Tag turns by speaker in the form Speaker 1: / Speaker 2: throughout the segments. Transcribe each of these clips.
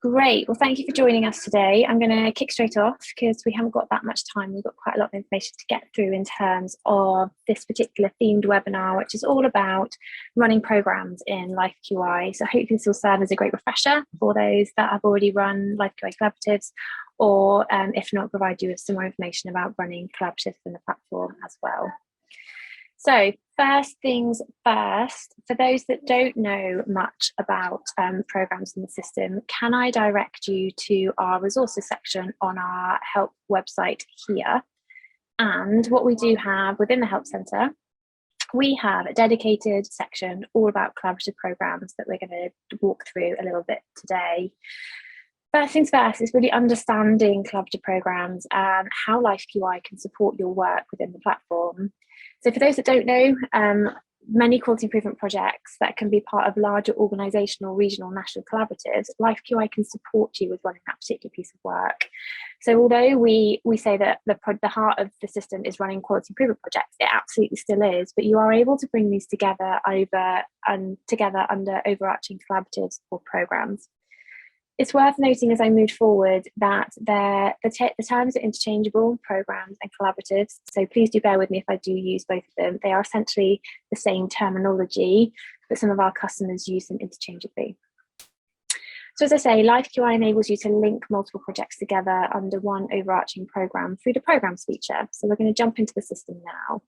Speaker 1: Great. Well, thank you for joining us today. I'm going to kick straight off because we haven't got that much time. We've got quite a lot of information to get through in terms of this particular themed webinar, which is all about running programs in LifeQI. So hopefully this will serve as a great refresher for those that have already run LifeQI collaboratives, or if not, provide you with some more information about running collaboratives in the platform as well. So first things first, for those that don't know much about programs in the system, can I direct you to our resources section on our help website here? And what we do have within the Help Centre, we have a dedicated section all about collaborative programs that we're going to walk through a little bit today. First things first is really understanding collaborative programs and how LifeQI can support your work within the platform. So for those that don't know, many quality improvement projects that can be part of larger organisational, regional, national collaboratives, LifeQI can support you with running that particular piece of work. So although we say that the heart of the system is running quality improvement projects, it absolutely still is, but you are able to bring these together under overarching collaboratives or programs. It's worth noting as I move forward that the terms are interchangeable, programs and collaboratives, so please do bear with me if I do use both of them. They are essentially the same terminology, but some of our customers use them interchangeably. So as I say, LifeQI enables you to link multiple projects together under one overarching program through the programs feature. So we're going to jump into the system now.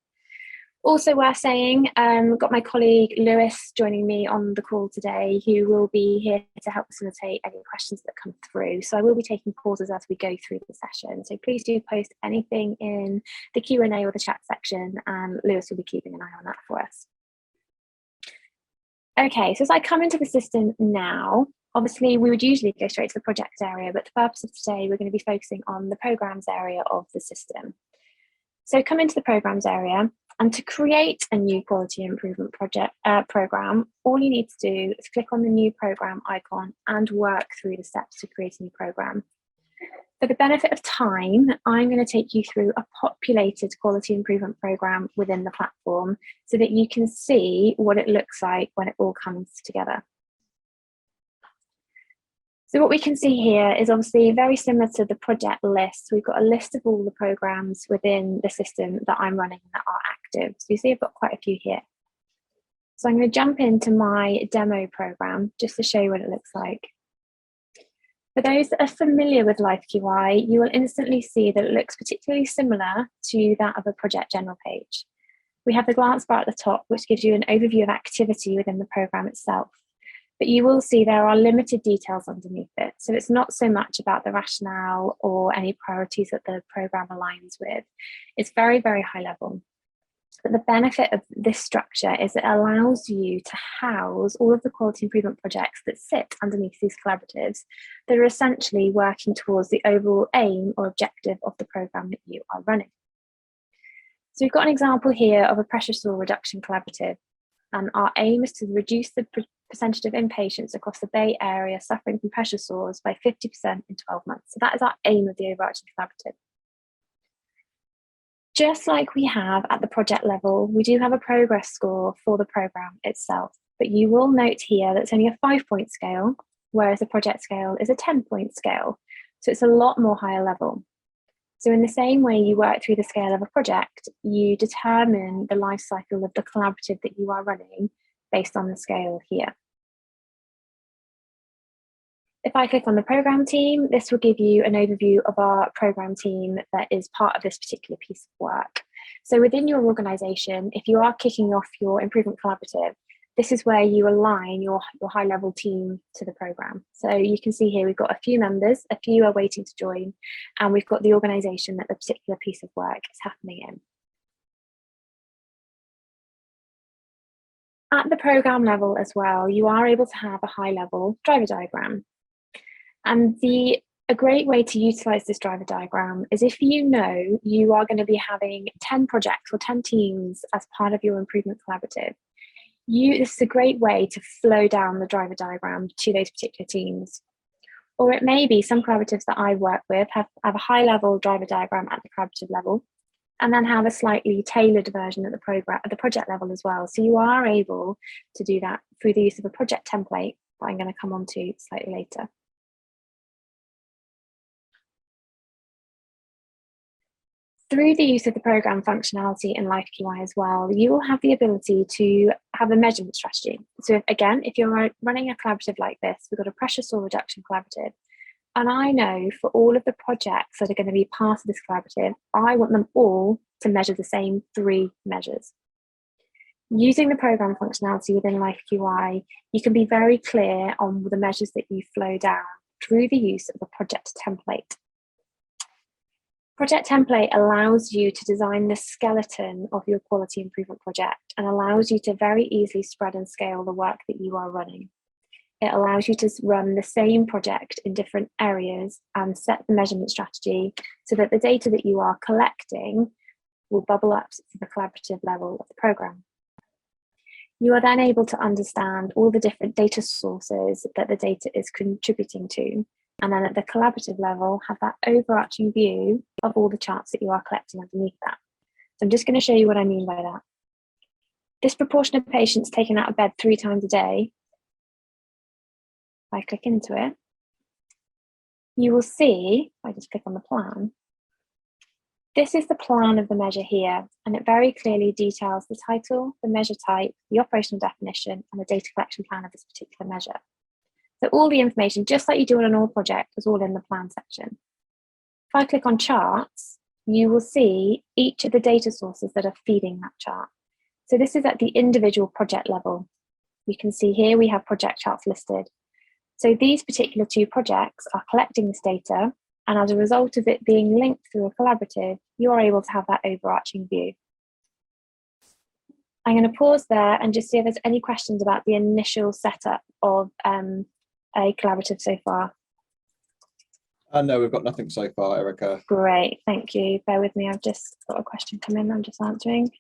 Speaker 1: Also worth saying, got my colleague Lewis joining me on the call today, who will be here to help facilitate any questions that come through. So I will be taking pauses as we go through the session. So please do post anything in the Q&A or the chat section, and Lewis will be keeping an eye on that for us. Okay, so as I come into the system now, obviously we would usually go straight to the project area, but the purpose of today, we're going to be focusing on the programs area of the system. So come into the programs area, and to create a new quality improvement program, all you need to do is click on the new program icon and work through the steps to create a new program. For the benefit of time, I'm going to take you through a populated quality improvement program within the platform so that you can see what it looks like when it all comes together. So what we can see here is obviously very similar to the project list. We've got a list of all the programs within the system that I'm running that are active. So you see I've got quite a few here. So I'm going to jump into my demo program just to show you what it looks like. For those that are familiar with LifeQI, you will instantly see that it looks particularly similar to that of a project general page. We have the glance bar at the top, which gives you an overview of activity within the program itself. But you will see there are limited details underneath it. So it's not so much about the rationale or any priorities that the program aligns with. It's very, very high level. But the benefit of this structure is it allows you to house all of the quality improvement projects that sit underneath these collaboratives that are essentially working towards the overall aim or objective of the program that you are running. So we've got an example here of a pressure sore reduction collaborative. And our aim is to reduce the percentage of inpatients across the Bay Area suffering from pressure sores by 50% in 12 months. So that is our aim of the overarching collaborative. Just like we have at the project level, we do have a progress score for the program itself, but you will note here that it's only a 5-point scale, whereas the project scale is a 10-point scale. So it's a lot more higher level. So in the same way you work through the scale of a project, you determine the life cycle of the collaborative that you are running based on the scale here. If I click on the program team, this will give you an overview of our program team that is part of this particular piece of work. So within your organisation, if you are kicking off your improvement collaborative, this is where you align your high-level team to the program. So you can see here we've got a few members, a few are waiting to join, and we've got the organisation that the particular piece of work is happening in. At the program level as well, you are able to have a high-level driver diagram. And a great way to utilise this driver diagram is if you know you are going to be having 10 projects or 10 teams as part of your improvement collaborative, this is a great way to flow down the driver diagram to those particular teams. Or it may be some collaboratives that I work with have a high level driver diagram at the collaborative level, and then have a slightly tailored version at the project level as well. So you are able to do that through the use of a project template that I'm going to come on to slightly later. Through the use of the program functionality in LifeQI as well, you will have the ability to have a measurement strategy. So if you're running a collaborative like this, we've got a pressure sore reduction collaborative, and I know for all of the projects that are going to be part of this collaborative, I want them all to measure the same 3 measures. Using the program functionality within LifeQI, you can be very clear on the measures that you flow down through the use of a project template. Project template allows you to design the skeleton of your quality improvement project and allows you to very easily spread and scale the work that you are running. It allows you to run the same project in different areas and set the measurement strategy so that the data that you are collecting will bubble up to the collaborative level of the program. You are then able to understand all the different data sources that the data is contributing to, and then at the collaborative level, have that overarching view of all the charts that you are collecting underneath that. So I'm just going to show you what I mean by that. This proportion of patients taken out of bed 3 times a day, if I click into it, you will see, if I just click on the plan, this is the plan of the measure here, and it very clearly details the title, the measure type, the operational definition, and the data collection plan of this particular measure. So all the information, just like you do on an all project, is all in the plan section. If I click on charts, you will see each of the data sources that are feeding that chart. So this is at the individual project level. You can see here we have project charts listed. So these particular 2 projects are collecting this data, and as a result of it being linked through a collaborative, you're able to have that overarching view. I'm going to pause there and just see if there's any questions about the initial setup of a collaborative so far.
Speaker 2: No, we've got nothing so far, Erica.
Speaker 1: Great, thank you. Bear with me, I've just got a question come in, I'm just answering.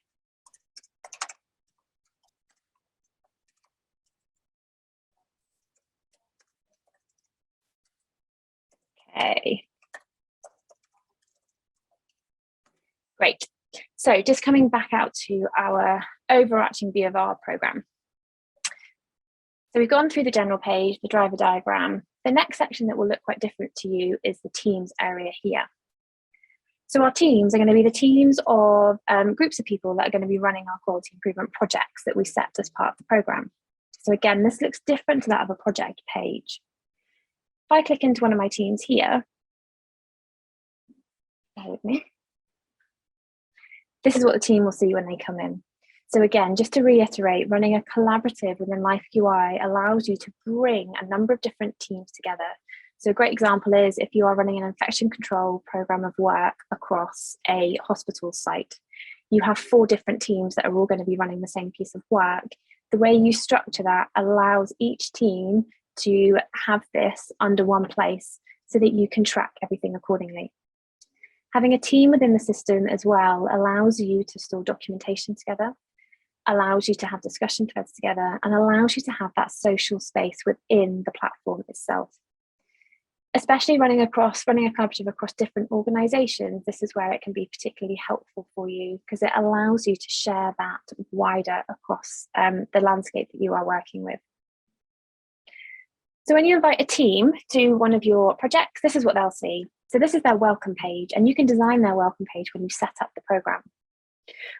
Speaker 1: Okay. Great. So just coming back out to our overarching view of our program. So we've gone through the general page, the driver diagram. The next section that will look quite different to you is the teams area here. So our teams are going to be the teams of groups of people that are going to be running our quality improvement projects that we set as part of the program. So again, this looks different to that of a project page. If I click into one of my teams here, bear with me. This is what the team will see when they come in. So again, just to reiterate, running a collaborative within LifeQI allows you to bring a number of different teams together. So a great example is if you are running an infection control program of work across a hospital site, you have 4 different teams that are all going to be running the same piece of work. The way you structure that allows each team to have this under one place so that you can track everything accordingly. Having a team within the system as well allows you to store documentation together, allows you to have discussion threads together, and allows you to have that social space within the platform itself. Especially running a collaborative across different organisations, this is where it can be particularly helpful for you because it allows you to share that wider across the landscape that you are working with. So when you invite a team to one of your projects, this is what they'll see. So this is their welcome page, and you can design their welcome page when you set up the program.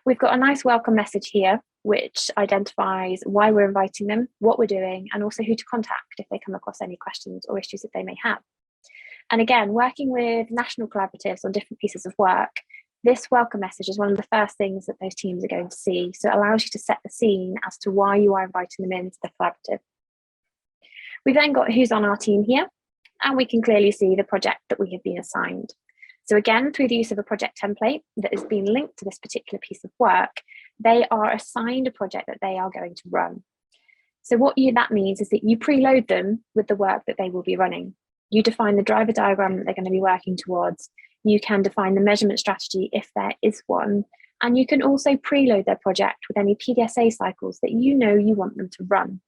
Speaker 1: We've got a nice welcome message here, which identifies why we're inviting them, what we're doing, and also who to contact if they come across any questions or issues that they may have. And again, working with national collaboratives on different pieces of work, this welcome message is one of the first things that those teams are going to see. So it allows you to set the scene as to why you are inviting them into the collaborative. We've then got who's on our team here, and we can clearly see the project that we have been assigned. So again, through the use of a project template that has been linked to this particular piece of work, they are assigned a project that they are going to run. So what that means is that you preload them with the work that they will be running. You define the driver diagram that they're going to be working towards. You can define the measurement strategy if there is one. And you can also preload their project with any PDSA cycles that you know you want them to run.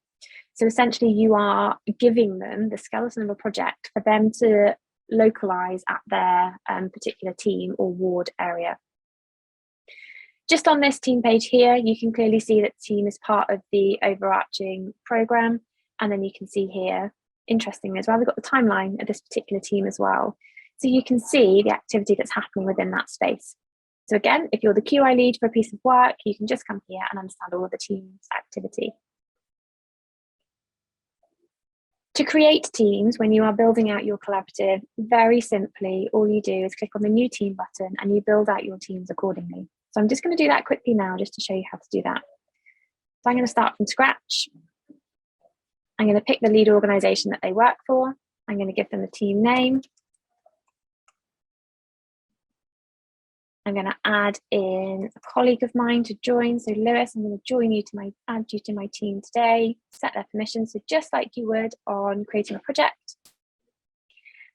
Speaker 1: So essentially you are giving them the skeleton of a project for them to localize at their particular team or ward area. Just on this team page here, you can clearly see that the team is part of the overarching program. And then you can see here, interestingly as well, we've got the timeline of this particular team as well. So you can see the activity that's happening within that space. So again, if you're the QI lead for a piece of work, you can just come here and understand all of the team's activity. To create teams, when you are building out your collaborative, very simply, all you do is click on the new team button and you build out your teams accordingly. So I'm just going to do that quickly now, just to show you how to do that. So I'm going to start from scratch. I'm going to pick the lead organisation that they work for. I'm going to give them a team name. I'm going to add in a colleague of mine to join. So Lewis, I'm going to add you to my team today, set their permissions. So just like you would on creating a project.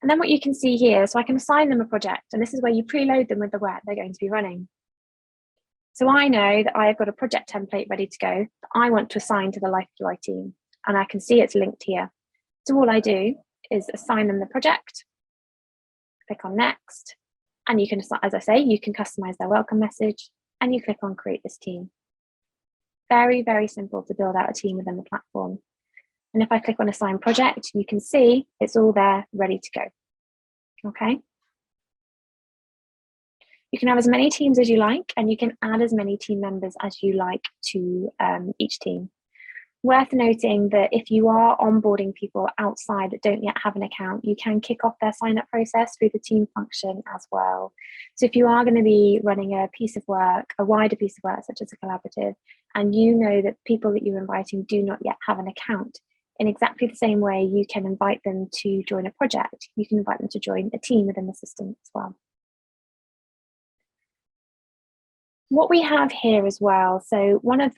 Speaker 1: And then what you can see here, so I can assign them a project, and this is where you preload them with the work they're going to be running. So I know that I've got a project template ready to go that I want to assign to the Life QI team, and I can see it's linked here. So all I do is assign them the project, click on next, and you can, as I say, you can customize their welcome message, and you click on create this team. Very, very simple to build out a team within the platform. And if I click on assign project, you can see it's all there ready to go. Okay. You can have as many teams as you like, and you can add as many team members as you like to each team. Worth noting that if you are onboarding people outside that don't yet have an account, you can kick off their sign-up process through the team function as well. So if you are going to be running a piece of work, a wider piece of work such as a collaborative, and you know that people that you're inviting do not yet have an account, in exactly the same way you can invite them to join a project, you can invite them to join a team within the system as well. What we have here as well, so one of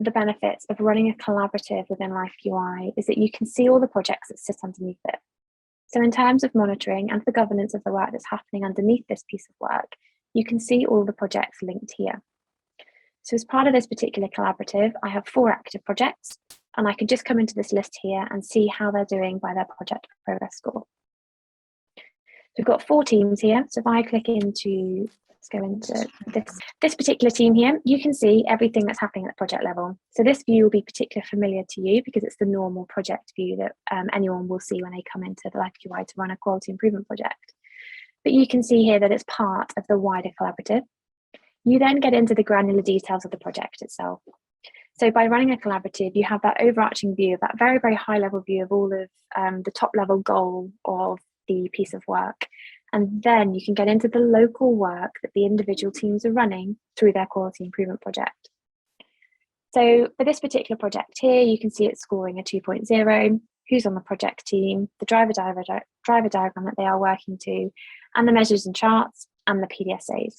Speaker 1: the benefits of running a collaborative within Life QI is that you can see all the projects that sit underneath it. So in terms of monitoring and the governance of the work that's happening underneath this piece of work, you can see all the projects linked here. So as part of this particular collaborative, I have 4 active projects, and I can just come into this list here and see how they're doing by their project progress score. So we've got 4 teams here. So if I click into, let's go into this particular team here, you can see everything that's happening at the project level. So this view will be particularly familiar to you because it's the normal project view that anyone will see when they come into the Life QI to run a quality improvement project. But you can see here that it's part of the wider collaborative. You then get into the granular details of the project itself. So by running a collaborative, you have that overarching view, that very, very high level view of all of the top level goal of the piece of work. And then you can get into the local work that the individual teams are running through their quality improvement project. So for this particular project here, you can see it's scoring a 2.0, who's on the project team, the driver diagram that they are working to, and the measures and charts, and the PDSAs.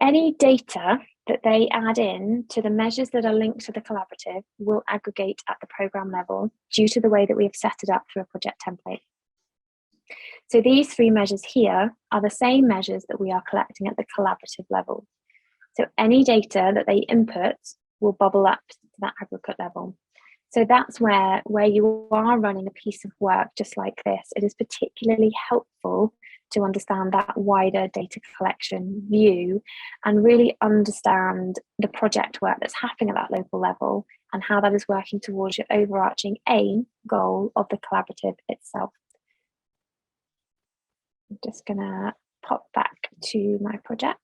Speaker 1: Any data that they add in to the measures that are linked to the collaborative will aggregate at the program level due to the way that we have set it up through a project template. So these 3 measures here are the same measures that we are collecting at the collaborative level. So any data that they input will bubble up to that aggregate level. So that's where you are running a piece of work just like this, it is particularly helpful to understand that wider data collection view and really understand the project work that's happening at that local level and how that is working towards your overarching aim goal of the collaborative itself. I'm just going to pop back to my project.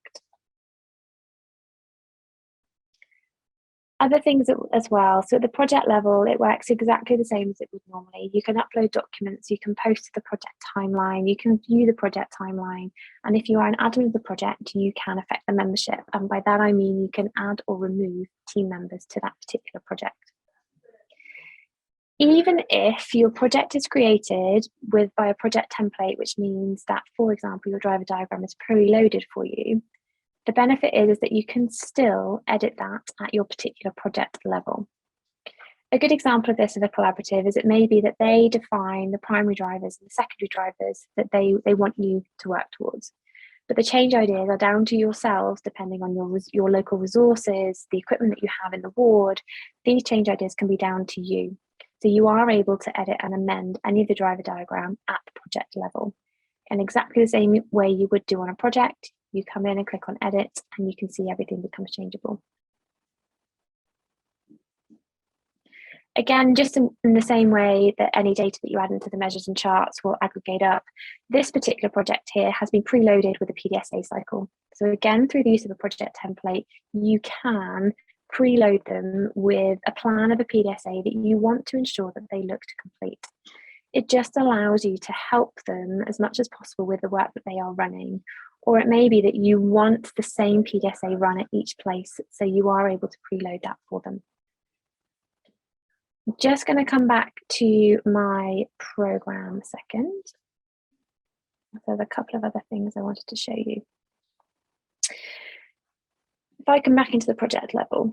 Speaker 1: Other things as well, so at the project level, it works exactly the same as it would normally. You can upload documents, you can post to the project timeline, you can view the project timeline, and if you are an admin of the project, you can affect the membership. And by that I mean you can add or remove team members to that particular project. Even if your project is created by a project template, which means that, for example, your driver diagram is pre-loaded for you, the benefit is that you can still edit that at your particular project level. A good example of this in a collaborative is it may be that they define the primary drivers and the secondary drivers that they want you to work towards. But the change ideas are down to yourselves depending on your local resources, the equipment that you have in the ward. These change ideas can be down to you. So you are able to edit and amend any of the driver diagram at the project level. In exactly the same way you would do on a project, you come in and click on edit and you can see everything becomes changeable. Again, just in the same way that any data that you add into the measures and charts will aggregate up, this particular project here has been preloaded with a PDSA cycle. So again, through the use of a project template, you can preload them with a plan of a PDSA that you want to ensure that they look to complete. It just allows you to help them as much as possible with the work that they are running. Or it may be that you want the same PDSA run at each place, so you are able to preload that for them. I'm just going to come back to my program a second. There's a couple of other things I wanted to show you. If I come back into the project level,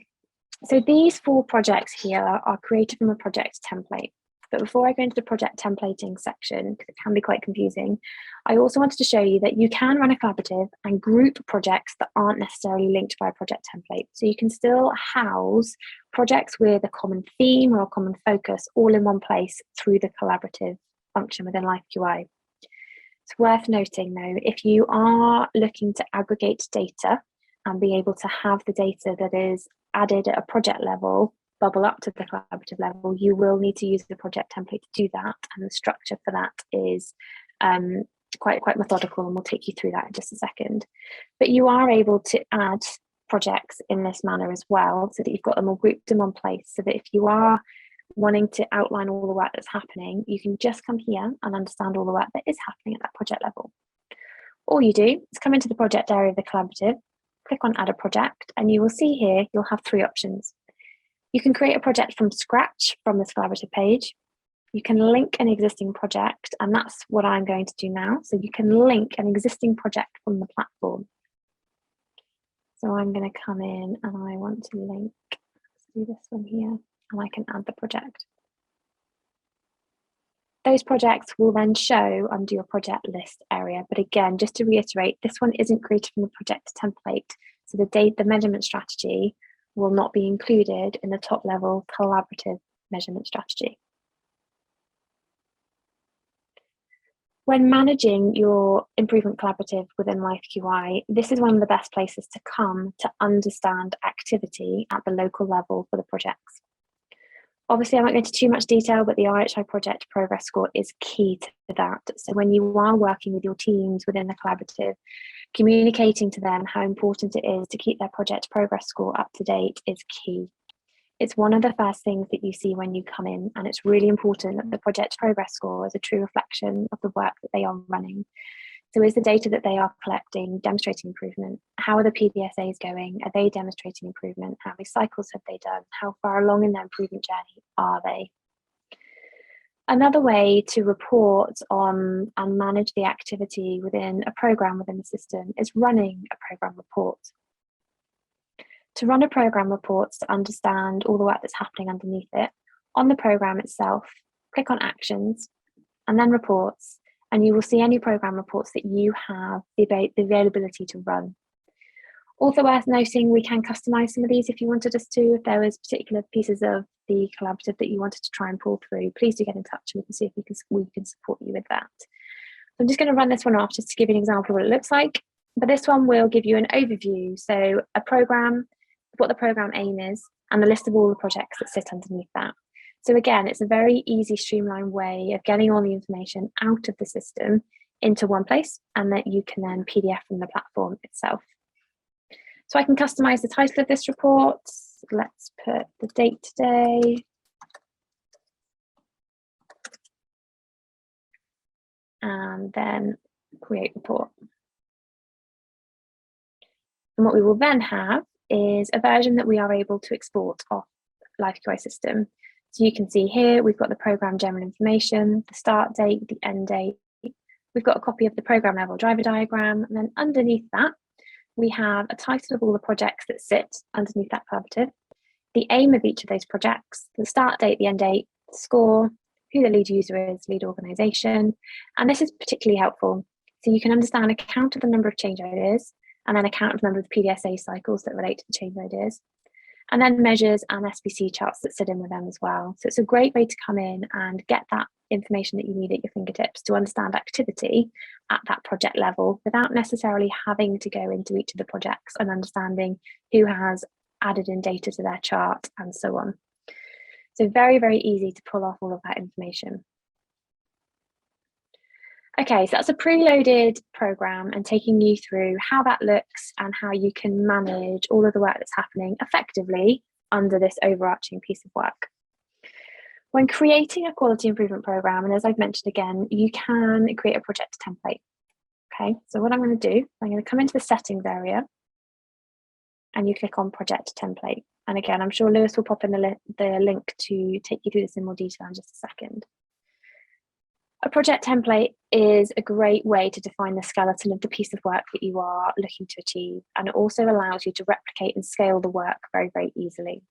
Speaker 1: so these 4 projects here are created from a project template. But before I go into the project templating section, because it can be quite confusing, I also wanted to show you that you can run a collaborative and group projects that aren't necessarily linked by a project template. So you can still house projects with a common theme or a common focus all in one place through the collaborative function within LifeQI. It's worth noting though, if you are looking to aggregate data and be able to have the data that is added at a project level bubble up to the collaborative level, you will need to use the project template to do that, and the structure for that is quite methodical, and we'll take you through that in just a second. But you are able to add projects in this manner as well, so that you've got them all grouped in one place, so that if you are wanting to outline all the work that's happening, you can just come here and understand all the work that is happening at that project level. All you do is come into the project area of the collaborative, click on add a project, and you will see here you'll have 3 options. You can create a project from scratch from this collaborative page. You can link an existing project, and that's what I'm going to do now. So you can link an existing project from the platform. So I'm going to come in and I want to link, let's do this one here, and I can add the project. Those projects will then show under your project list area. But again, just to reiterate, this one isn't created from the project template. So the measurement strategy will not be included in the top level collaborative measurement strategy. When managing your improvement collaborative within LifeQI, this is one of the best places to come to understand activity at the local level for the projects. Obviously, I won't go into too much detail, but the RHI project progress score is key to that. So when you are working with your teams within the collaborative, communicating to them how important it is to keep their project progress score up to date is key. It's one of the first things that you see when you come in, and it's really important that the project progress score is a true reflection of the work that they are running. So is the data that they are collecting demonstrating improvement? How are the PDSAs going? Are they demonstrating improvement? How many cycles have they done? How far along in their improvement journey are they? Another way to report on and manage the activity within a program within the system is running a program report. To run a program report to understand all the work that's happening underneath it, on the program itself, click on actions and then reports, and you will see any program reports that you have the availability to run. Also worth noting, we can customize some of these if you wanted us to. If there was particular pieces of the collaborative that you wanted to try and pull through, please do get in touch and we can see if we can support you with that. So I'm just going to run this one off just to give you an example of what it looks like. But this one will give you an overview. So a program, what the program aim is, and the list of all the projects that sit underneath that. So again, it's a very easy, streamlined way of getting all the information out of the system into one place, and that you can then PDF from the platform itself. So I can customize the title of this report. Let's put the date today. And then create report. And what we will then have is a version that we are able to export off LifeQI system. So you can see here, we've got the program general information, the start date, the end date. We've got a copy of the program level driver diagram. And then underneath that, we have a title of all the projects that sit underneath that collaborative, the aim of each of those projects, the start date, the end date, the score, who the lead user is, lead organisation. And this is particularly helpful. So you can understand a count of the number of change ideas, and then a count of the number of PDSA cycles that relate to the change ideas, and then measures and SPC charts that sit in with them as well. So it's a great way to come in and get that information that you need at your fingertips to understand activity at that project level without necessarily having to go into each of the projects and understanding who has added in data to their chart and so on. So very, very easy to pull off all of that information. Okay, so that's a preloaded program and taking you through how that looks and how you can manage all of the work that's happening effectively under this overarching piece of work. When creating a quality improvement program, and as I've mentioned again, you can create a project template. Okay, so what I'm going to do, I'm going to come into the settings area and you click on project template. And again, I'm sure Lewis will pop in the link to take you through this in more detail in just a second. A project template is a great way to define the skeleton of the piece of work that you are looking to achieve, and it also allows you to replicate and scale the work very, very easily.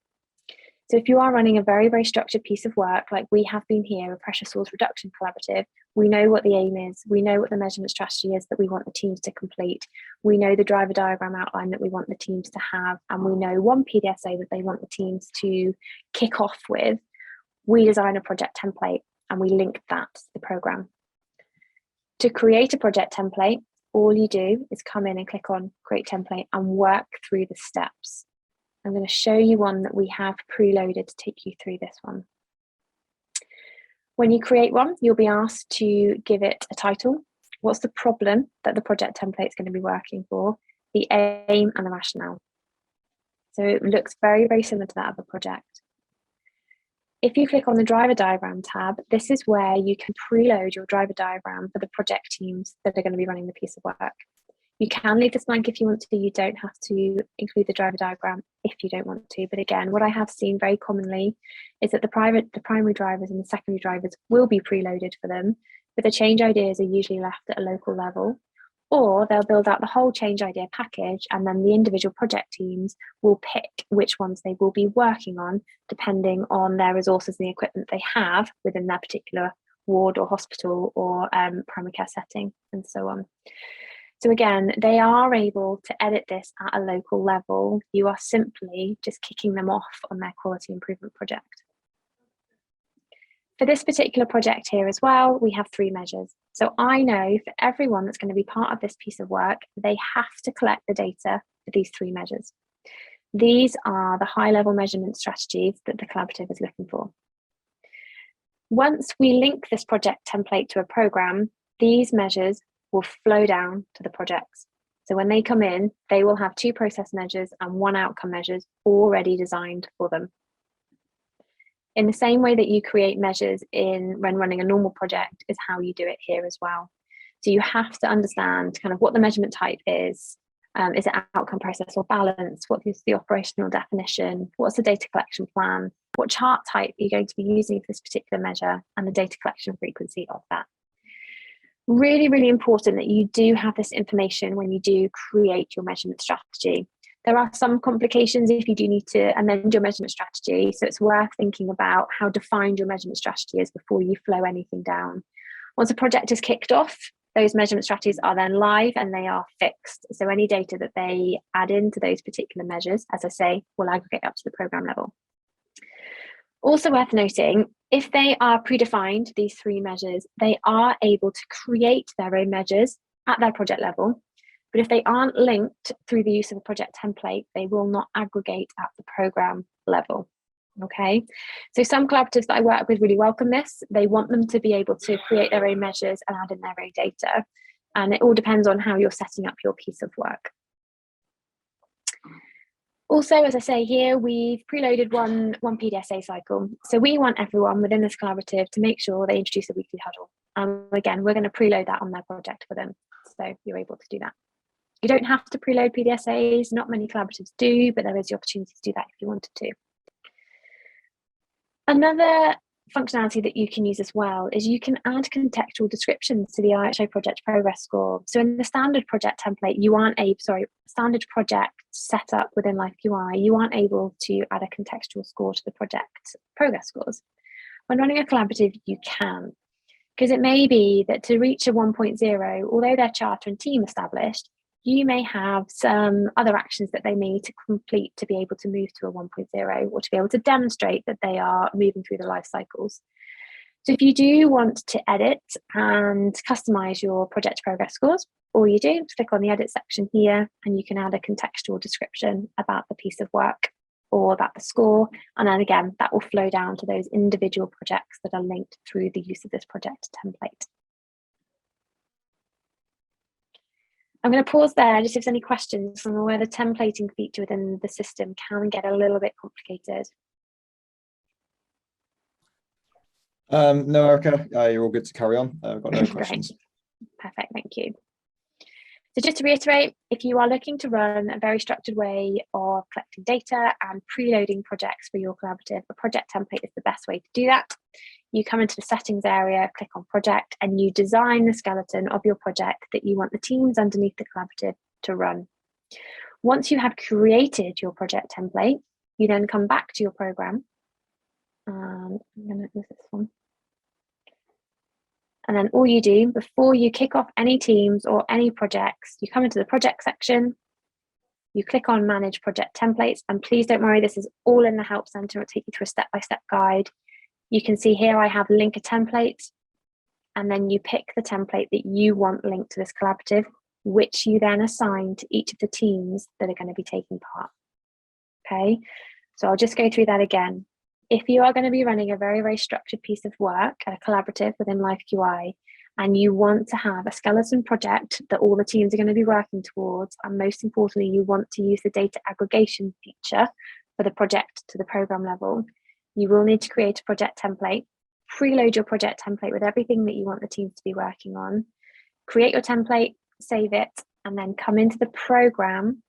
Speaker 1: So if you are running a very, very structured piece of work, like we have been here, a pressure source reduction collaborative, we know what the aim is, we know what the measurement strategy is that we want the teams to complete, we know the driver diagram outline that we want the teams to have, and we know one PDSA that they want the teams to kick off with. We design a project template and we link that to the program. To create a project template, all you do is come in and click on create template and work through the steps. I'm going to show you one that we have preloaded to take you through this one. When you create one, you'll be asked to give it a title. What's the problem that the project template is going to be working for, the aim and the rationale. So it looks very, very similar to that of a project. If you click on the driver diagram tab, this is where you can preload your driver diagram for the project teams that are going to be running the piece of work. You can leave this blank if you want to. You don't have to include the driver diagram if you don't want to. But again, what I have seen very commonly is that the primary drivers and the secondary drivers will be preloaded for them, but the change ideas are usually left at a local level. Or they'll build out the whole change idea package, and then the individual project teams will pick which ones they will be working on depending on their resources and the equipment they have within their particular ward or hospital or primary care setting and so on. So again, they are able to edit this at a local level. You are simply just kicking them off on their quality improvement project. For this particular project here as well, we have 3 measures. So I know for everyone that's going to be part of this piece of work, they have to collect the data for these 3 measures. These are the high-level measurement strategies that the collaborative is looking for. Once we link this project template to a program, these measures will flow down to the projects. So when they come in, they will have 2 process measures and 1 outcome measures already designed for them. In the same way that you create measures when running a normal project is how you do it here as well. So you have to understand kind of what the measurement type is. Is it outcome, process or balance? What is the operational definition? What's the data collection plan? What chart type are you going to be using for this particular measure, and the data collection frequency of that? Really, really important that you do have this information when you do create your measurement strategy. There are some complications if you do need to amend your measurement strategy, so it's worth thinking about how defined your measurement strategy is before you flow anything down. Once a project is kicked off, those measurement strategies are then live and they are fixed. So any data that they add into those particular measures, as I say, will aggregate up to the program level. Also worth noting, if they are predefined, these 3 measures, they are able to create their own measures at their project level. But if they aren't linked through the use of a project template, they will not aggregate at the program level. Okay, so some collaboratives that I work with really welcome this. They want them to be able to create their own measures and add in their own data. And it all depends on how you're setting up your piece of work. Also, as I say here, we've preloaded one PDSA cycle. So we want everyone within this collaborative to make sure they introduce a weekly huddle. Again, we're going to preload that on their project for them. So you're able to do that. You don't have to preload PDSAs. Not many collaboratives do, but there is the opportunity to do that if you wanted to. Another functionality that you can use as well is you can add contextual descriptions to the IHO project progress score. So in the standard project template, standard project setup within Life UI, you aren't able to add a contextual score to the project progress scores. When running a collaborative, you can, because it may be that to reach a 1.0, although their charter and team established, you may have some other actions that they need to complete to be able to move to a 1.0 or to be able to demonstrate that they are moving through the life cycles. So if you do want to edit and customize your project progress scores, all you do is click on the edit section here and you can add a contextual description about the piece of work or about the score. And then again, that will flow down to those individual projects that are linked through the use of this project template. I'm going to pause there just if there's any questions on where the templating feature within the system can get a little bit complicated.
Speaker 2: No, Erica, you're all good to carry on. I've got no questions.
Speaker 1: Perfect, thank you. So just to reiterate, if you are looking to run a very structured way of collecting data and preloading projects for your collaborative, a project template is the best way to do that. You come into the settings area, click on project, and you design the skeleton of your project that you want the teams underneath the collaborative to run. Once you have created your project template, you then come back to your program. I'm going to use this one. And then all you do before you kick off any teams or any projects, you come into the project section, you click on manage project templates, and please don't worry, this is all in the help center. It'll take you through a step-by-step guide. You can see here I have link a template, and then you pick the template that you want linked to this collaborative, which you then assign to each of the teams that are going to be taking part. Okay, so I'll just go through that again. If you are going to be running a very, very structured piece of work, a collaborative within LifeQI, and you want to have a skeleton project that all the teams are going to be working towards, and most importantly, you want to use the data aggregation feature for the project to the program level, you will need to create a project template, preload your project template with everything that you want the teams to be working on, create your template, save it, and then come into the program,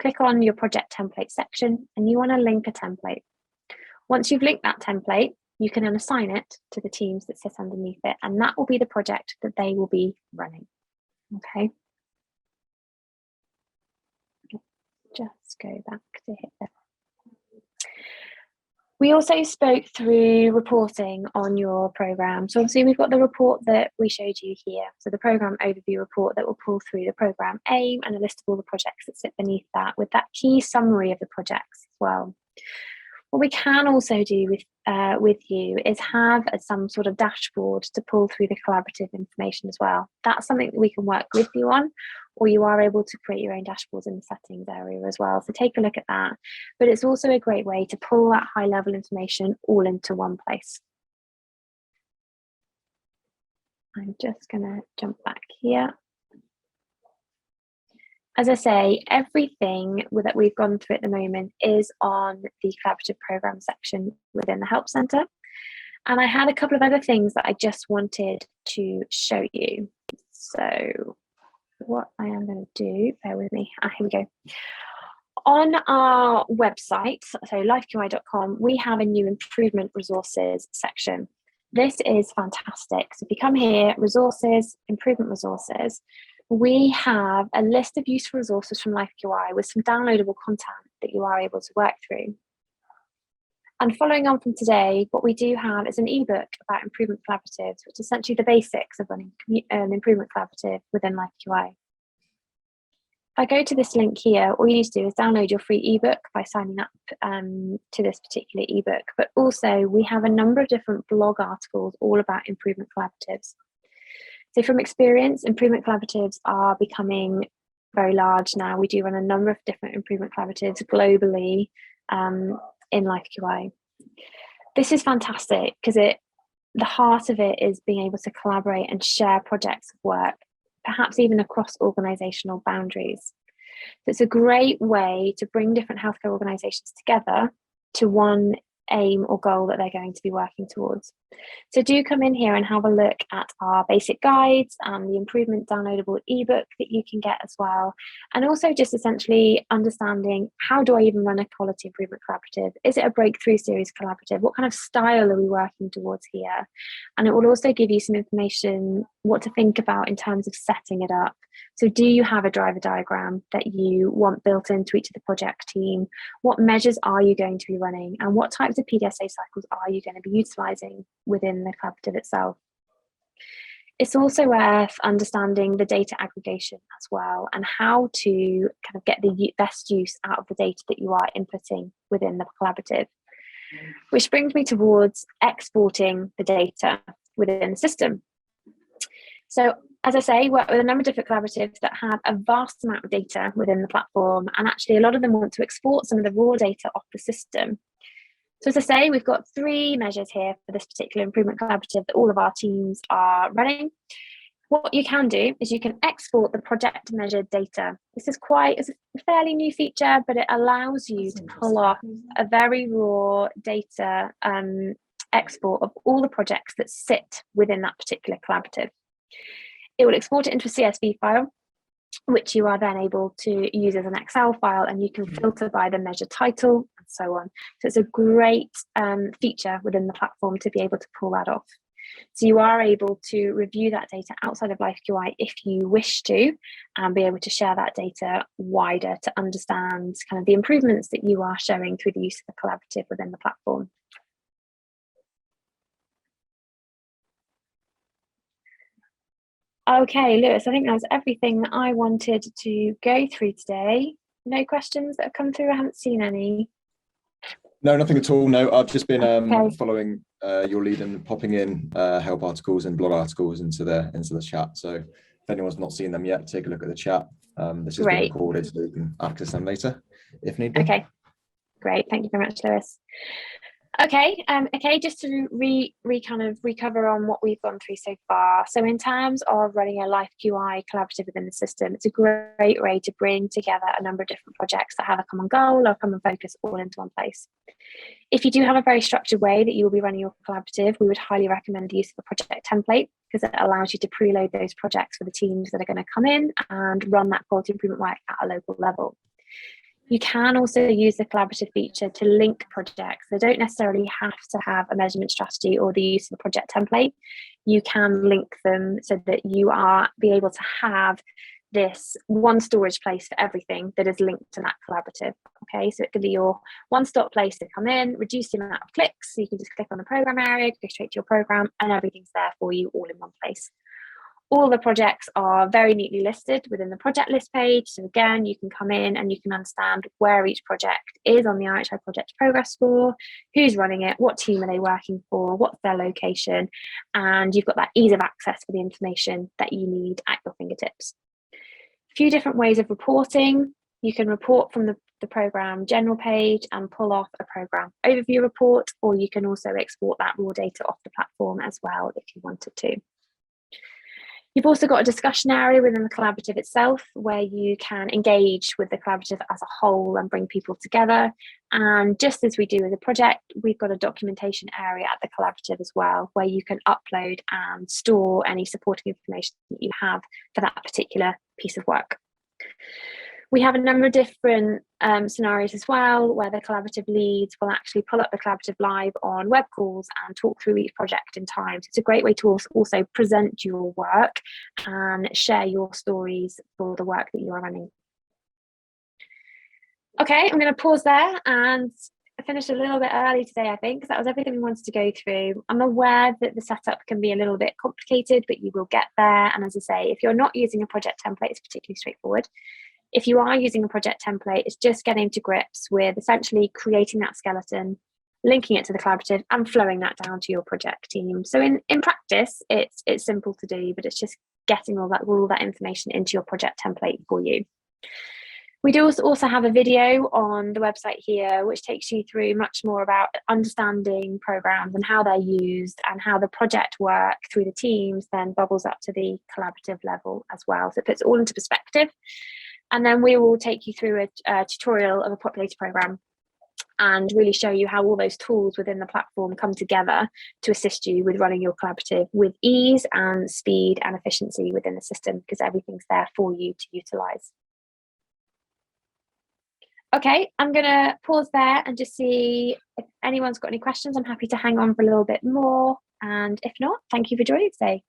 Speaker 1: click on your project template section, and you want to link a template. Once you've linked that template, you can then assign it to the teams that sit underneath it, and that will be the project that they will be running. Okay. Just go back to here. We also spoke through reporting on your program. So obviously we've got the report that we showed you here. So the program overview report that will pull through the program aim and a list of all the projects that sit beneath that, with that key summary of the projects as well. What we can also do with you is have some sort of dashboard to pull through the collaborative information as well. That's something that we can work with you on, or you are able to create your own dashboards in the settings area as well. So take a look at that. But it's also a great way to pull that high level information all into one place. I'm just going to jump back here. As I say, everything that we've gone through at the moment is on the collaborative program section within the Help Centre. And I had a couple of other things that I just wanted to show you. So what I am going to do, bear with me. Here we go. On our website, so lifeqi.com, we have a new improvement resources section. This is fantastic. So if you come here, resources, improvement resources, we have a list of useful resources from LifeQI with some downloadable content that you are able to work through. And following on from today, what we do have is an ebook about improvement collaboratives, which is essentially the basics of running an improvement collaborative within LifeQI. If I go to this link here, all you need to do is download your free ebook by signing up to this particular ebook. But also we have a number of different blog articles all about improvement collaboratives. So from experience, improvement collaboratives are becoming very large now. We do run a number of different improvement collaboratives globally in LifeQI. This is fantastic because the heart of it is being able to collaborate and share projects of work, perhaps even across organisational boundaries. So it's a great way to bring different healthcare organisations together to one aim or goal that they're going to be working towards. So do come in here and have a look at our basic guides and the improvement downloadable ebook that you can get as well. And also just essentially understanding, how do I even run a quality improvement collaborative? Is it a breakthrough series collaborative? What kind of style are we working towards here? And it will also give you some information, what to think about in terms of setting it up. So do you have a driver diagram that you want built into each of the project team? What measures are you going to be running? And what types of PDSA cycles are you going to be utilising within the collaborative itself? It's also worth understanding the data aggregation as well, and how to kind of get the best use out of the data that you are inputting within the collaborative. Which brings me towards exporting the data within the system. So as I say, work with a number of different collaboratives that have a vast amount of data within the platform, and actually a lot of them want to export some of the raw data off the system. So as I say, we've got 3 measures here for this particular improvement collaborative that all of our teams are running. What you can do is you can export the project measured data. This is a fairly new feature, but it allows you to pull off a very raw data export of all the projects that sit within that particular collaborative. It will export it into a CSV file, which you are then able to use as an Excel file, and you can filter by the measure title and so on. So it's a great feature within the platform to be able to pull that off. So you are able to review that data outside of LifeQI if you wish to, and be able to share that data wider to understand kind of the improvements that you are showing through the use of the collaborative within the platform. Okay, Lewis, I think that was everything that I wanted to go through today. No questions that have come through? I haven't seen any.
Speaker 2: No, nothing at all. No, I've just been following your lead and popping in help articles and blog articles into the chat. So if anyone's not seen them yet, take a look at the chat. This has been recorded, so you can access them later if need be.
Speaker 1: Okay, great. Thank you very much, Lewis. Okay, just to recover on what we've gone through so far. So in terms of running a LifeQI collaborative within the system, it's a great way to bring together a number of different projects that have a common goal or common focus all into one place. If you do have a very structured way that you will be running your collaborative, we would highly recommend the use of a project template, because it allows you to preload those projects for the teams that are going to come in and run that quality improvement work at a local level. You can also use the collaborative feature to link projects. They don't necessarily have to have a measurement strategy or the use of a project template. You can link them so that you are be able to have this one storage place for everything that is linked to that collaborative. Okay, so it could be your one-stop place to come in, reduce the amount of clicks, so you can just click on the program area, go straight to your program, and everything's there for you all in one place. All the projects are very neatly listed within the project list page. So again, you can come in and you can understand where each project is on the RHI project progress score, who's running it, what team are they working for, what's their location, and you've got that ease of access for the information that you need at your fingertips. A few different ways of reporting. You can report from the program general page and pull off a program overview report, or you can also export that raw data off the platform as well if you wanted to. You've also got a discussion area within the collaborative itself where you can engage with the collaborative as a whole and bring people together. And just as we do with the project, we've got a documentation area at the collaborative as well, where you can upload and store any supporting information that you have for that particular piece of work. We have a number of different scenarios as well, where the collaborative leads will actually pull up the collaborative live on web calls and talk through each project in time. So it's a great way to also present your work and share your stories for the work that you are running. Okay, I'm going to pause there and finish a little bit early today, I think, because that was everything we wanted to go through. I'm aware that the setup can be a little bit complicated, but you will get there. And as I say, if you're not using a project template, it's particularly straightforward. If you are using a project template, it's just getting to grips with essentially creating that skeleton, linking it to the collaborative and flowing that down to your project team. So in practice, it's simple to do, but it's just getting all that information into your project template for you. We do also have a video on the website here, which takes you through much more about understanding programs and how they're used and how the project work through the teams then bubbles up to the collaborative level as well. So it puts it all into perspective. And then we will take you through a tutorial of a populator program and really show you how all those tools within the platform come together to assist you with running your collaborative with ease and speed and efficiency within the system, because everything's there for you to utilize. Okay, I'm going to pause there and just see if anyone's got any questions. I'm happy to hang on for a little bit more. And if not, thank you for joining today.